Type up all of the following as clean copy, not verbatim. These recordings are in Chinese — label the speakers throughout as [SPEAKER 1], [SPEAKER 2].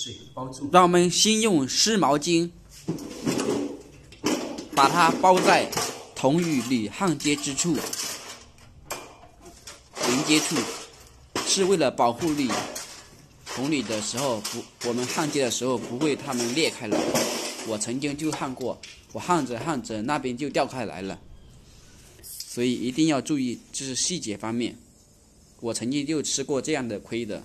[SPEAKER 1] 水包住。
[SPEAKER 2] 让我们先用湿毛巾把它包在铜与铝焊接之处，连接处，是为了保护铝。铜铝的时候我们焊接的时候不会它们裂开了。我曾经就焊过，我焊着焊着那边就掉开来了。所以一定要注意，这是细节方面。我曾经就吃过这样的亏的。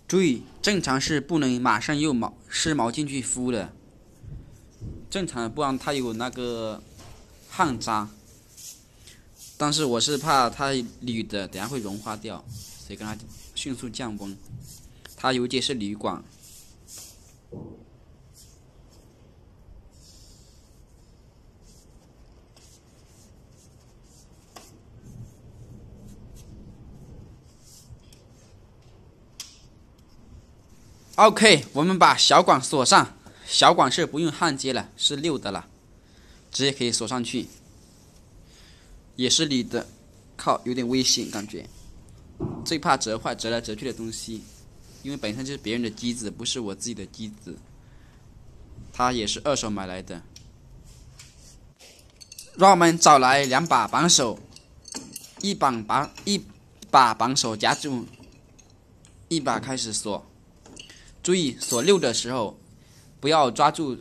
[SPEAKER 2] 注意，正常是不能马上用湿毛巾去敷的，正常的，不然它有那个焊渣。但是我是怕它铝的，等下会融化掉，所以跟它迅速降温。它尤其是铝管。OK， 我们把小管锁上。小管是不用焊接了，是溜的了，直接可以锁上去。也是铝的，靠，有点危险感觉。最怕折坏、折来折去的东西，因为本身就是别人的机子，不是我自己的机子。它也是二手买来的。让我们找来2把扳手，一把扳手夹住，一把开始锁。注意锁溜的时候，不要抓住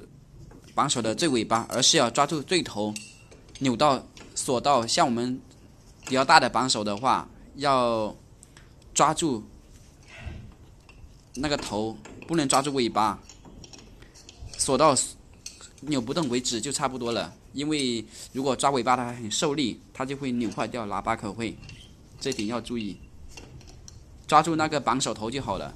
[SPEAKER 2] 扳手的最尾巴，而是要抓住最头，扭到锁到。像我们比较大的扳手的话，要抓住那个头，不能抓住尾巴，锁到扭不动为止就差不多了。因为如果抓尾巴它很受力，它就会扭坏掉喇叭口会，这点要注意。抓住那个扳手头就好了。